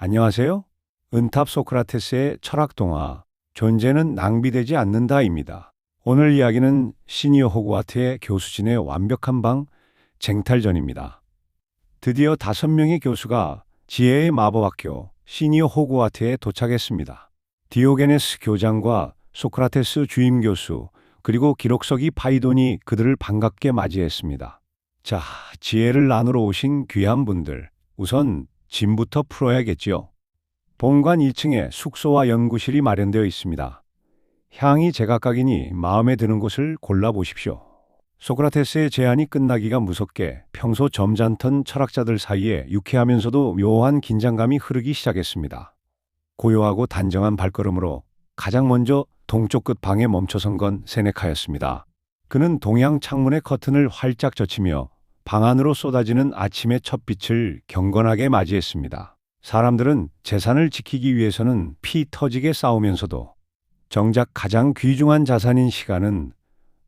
안녕하세요. 은탑 소크라테스의 철학 동화, 존재는 낭비되지 않는다입니다. 오늘 이야기는 시니어 호그와트의 교수진의 완벽한 방, 쟁탈전입니다. 드디어 5명의 교수가 지혜의 마법학교 시니어 호그와트에 도착했습니다. 디오게네스 교장과 소크라테스 주임 교수, 그리고 기록서기 파이돈이 그들을 반갑게 맞이했습니다. 자, 지혜를 나누러 오신 귀한 분들, 우선 짐부터 풀어야겠지요. 본관 2층에 숙소와 연구실이 마련되어 있습니다. 향이 제각각이니 마음에 드는 곳을 골라보십시오. 소크라테스의 제안이 끝나기가 무섭게 평소 점잖던 철학자들 사이에 유쾌하면서도 묘한 긴장감이 흐르기 시작했습니다. 고요하고 단정한 발걸음으로 가장 먼저 동쪽 끝 방에 멈춰선 건 세네카였습니다. 그는 동양 창문의 커튼을 활짝 젖히며 방 안으로 쏟아지는 아침의 첫 빛을 경건하게 맞이했습니다. 사람들은 재산을 지키기 위해서는 피 터지게 싸우면서도 정작 가장 귀중한 자산인 시간은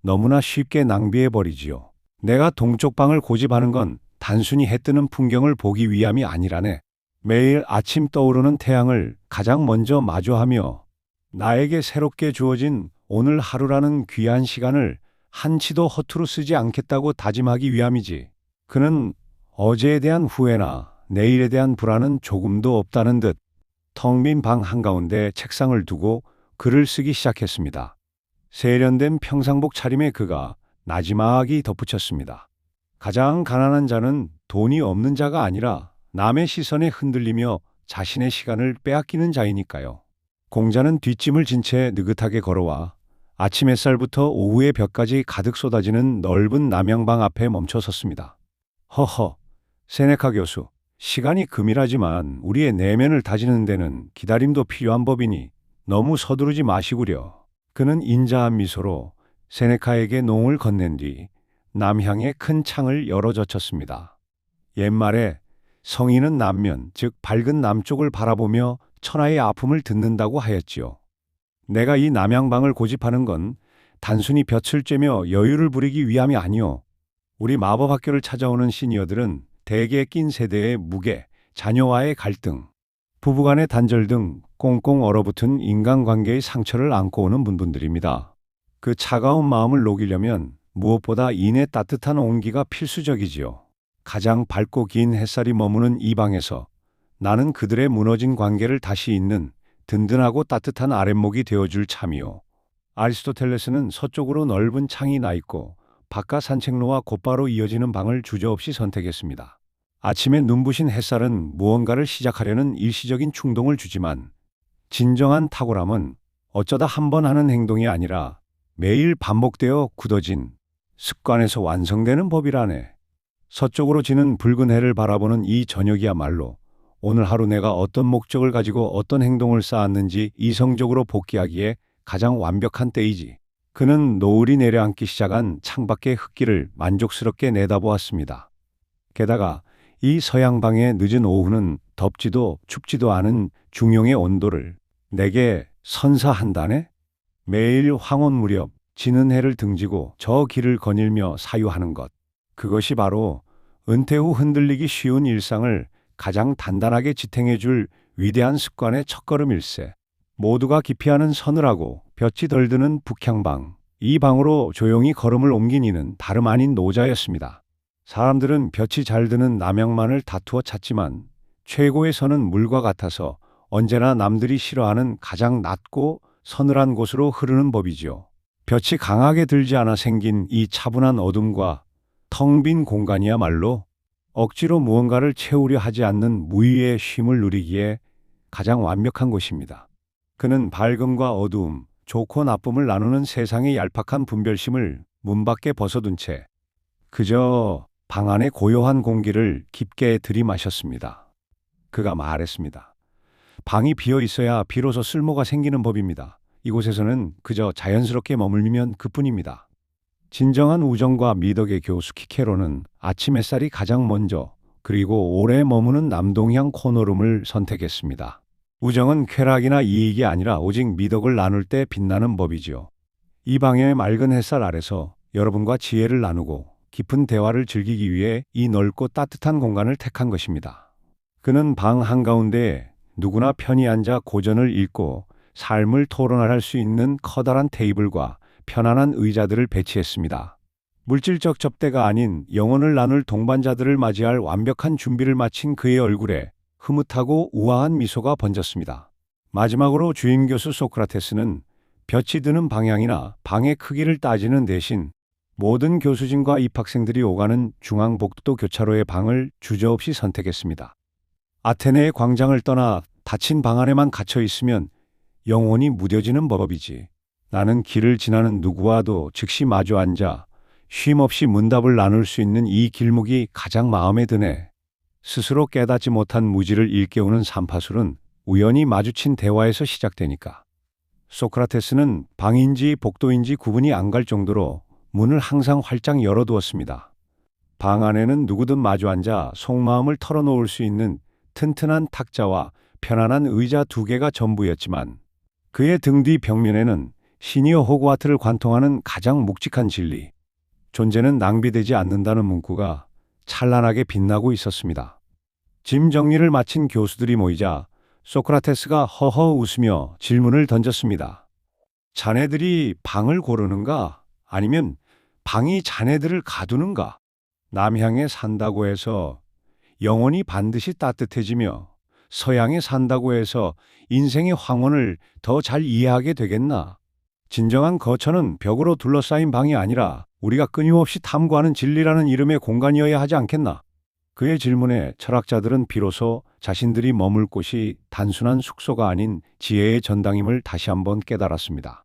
너무나 쉽게 낭비해버리지요. 내가 동쪽 방을 고집하는 건 단순히 해 뜨는 풍경을 보기 위함이 아니라네. 매일 아침 떠오르는 태양을 가장 먼저 마주하며 나에게 새롭게 주어진 오늘 하루라는 귀한 시간을 한치도 허투루 쓰지 않겠다고 다짐하기 위함이지. 그는 어제에 대한 후회나 내일에 대한 불안은 조금도 없다는 듯 텅 빈 방 한가운데 책상을 두고 글을 쓰기 시작했습니다. 세련된 평상복 차림에 그가 나지막이 덧붙였습니다. 가장 가난한 자는 돈이 없는 자가 아니라 남의 시선에 흔들리며 자신의 시간을 빼앗기는 자이니까요. 공자는 뒷짐을 진 채 느긋하게 걸어와 아침 햇살부터 오후의 볕까지 가득 쏟아지는 넓은 남양방 앞에 멈춰 섰습니다. 허허, 세네카 교수, 시간이 금이라지만 우리의 내면을 다지는 데는 기다림도 필요한 법이니 너무 서두르지 마시구려. 그는 인자한 미소로 세네카에게 농을 건넨 뒤 남향의 큰 창을 열어 젖혔습니다. 옛말에 성인은 남면, 즉 밝은 남쪽을 바라보며 천하의 아픔을 듣는다고 하였지요. 내가 이 남양방을 고집하는 건 단순히 볕을 쬐며 여유를 부리기 위함이 아니오. 우리 마법학교를 찾아오는 시니어들은 대개 낀 세대의 무게, 자녀와의 갈등, 부부간의 단절 등 꽁꽁 얼어붙은 인간관계의 상처를 안고 오는 분들입니다. 그 차가운 마음을 녹이려면 무엇보다 인의 따뜻한 온기가 필수적이지요. 가장 밝고 긴 햇살이 머무는 이 방에서 나는 그들의 무너진 관계를 다시 잇는 든든하고 따뜻한 아랫목이 되어줄 참이요. 아리스토텔레스는 서쪽으로 넓은 창이 나 있고 바깥 산책로와 곧바로 이어지는 방을 주저없이 선택했습니다. 아침에 눈부신 햇살은 무언가를 시작하려는 일시적인 충동을 주지만 진정한 탁월함은 어쩌다 한 번 하는 행동이 아니라 매일 반복되어 굳어진 습관에서 완성되는 법이라네. 서쪽으로 지는 붉은 해를 바라보는 이 저녁이야말로 오늘 하루 내가 어떤 목적을 가지고 어떤 행동을 쌓았는지 이성적으로 복귀하기에 가장 완벽한 때이지. 그는 노을이 내려앉기 시작한 창밖의 흙길을 만족스럽게 내다보았습니다. 게다가 이 서양방의 늦은 오후는 덥지도 춥지도 않은 중용의 온도를 내게 선사한다네. 매일 황혼 무렵 지는 해를 등지고 저 길을 거닐며 사유하는 것. 그것이 바로 은퇴 후 흔들리기 쉬운 일상을 가장 단단하게 지탱해 줄 위대한 습관의 첫걸음일세. 모두가 기피하는 서늘하고 볕이 덜 드는 북향방. 이 방으로 조용히 걸음을 옮긴 이는 다름 아닌 노자였습니다. 사람들은 볕이 잘 드는 남양만을 다투어 찾지만 최고의 선은 물과 같아서 언제나 남들이 싫어하는 가장 낮고 서늘한 곳으로 흐르는 법이지요. 볕이 강하게 들지 않아 생긴 이 차분한 어둠과 텅 빈 공간이야말로 억지로 무언가를 채우려 하지 않는 무의의 쉼을 누리기에 가장 완벽한 곳입니다. 그는 밝음과 어두움, 좋고 나쁨을 나누는 세상의 얄팍한 분별심을 문 밖에 벗어둔 채 그저 방 안의 고요한 공기를 깊게 들이마셨습니다. 그가 말했습니다. 방이 비어 있어야 비로소 쓸모가 생기는 법입니다. 이곳에서는 그저 자연스럽게 머물면 그뿐입니다. 진정한 우정과 미덕의 교수 키케로는 아침 햇살이 가장 먼저 그리고 오래 머무는 남동향 코너룸을 선택했습니다. 우정은 쾌락이나 이익이 아니라 오직 미덕을 나눌 때 빛나는 법이지요. 이 방의 맑은 햇살 아래서 여러분과 지혜를 나누고 깊은 대화를 즐기기 위해 이 넓고 따뜻한 공간을 택한 것입니다. 그는 방 한가운데에 누구나 편히 앉아 고전을 읽고 삶을 토론할 수 있는 커다란 테이블과 편안한 의자들을 배치했습니다. 물질적 접대가 아닌 영혼을 나눌 동반자들을 맞이할 완벽한 준비를 마친 그의 얼굴에 흐뭇하고 우아한 미소가 번졌습니다. 마지막으로 주임 교수 소크라테스는 볕이 드는 방향이나 방의 크기를 따지는 대신 모든 교수진과 입학생들이 오가는 중앙복도 교차로의 방을 주저없이 선택했습니다. 아테네의 광장을 떠나 닫힌 방 안에만 갇혀 있으면 영혼이 무뎌지는 법이지. 나는 길을 지나는 누구와도 즉시 마주 앉아 쉼없이 문답을 나눌 수 있는 이 길목이 가장 마음에 드네. 스스로 깨닫지 못한 무지를 일깨우는 삼파술은 우연히 마주친 대화에서 시작되니까. 소크라테스는 방인지 복도인지 구분이 안 갈 정도로 문을 항상 활짝 열어두었습니다. 방 안에는 누구든 마주 앉아 속마음을 털어놓을 수 있는 튼튼한 탁자와 편안한 의자 2개가 전부였지만 그의 등 뒤 벽면에는 시니어 호그와트를 관통하는 가장 묵직한 진리, 존재는 낭비되지 않는다는 문구가 찬란하게 빛나고 있었습니다. 짐 정리를 마친 교수들이 모이자 소크라테스가 허허 웃으며 질문을 던졌습니다. 자네들이 방을 고르는가? 아니면 방이 자네들을 가두는가? 남향에 산다고 해서 영혼이 반드시 따뜻해지며 서양에 산다고 해서 인생의 황혼을 더 잘 이해하게 되겠나? 진정한 거처는 벽으로 둘러싸인 방이 아니라 우리가 끊임없이 탐구하는 진리라는 이름의 공간이어야 하지 않겠나? 그의 질문에 철학자들은 비로소 자신들이 머물 곳이 단순한 숙소가 아닌 지혜의 전당임을 다시 한번 깨달았습니다.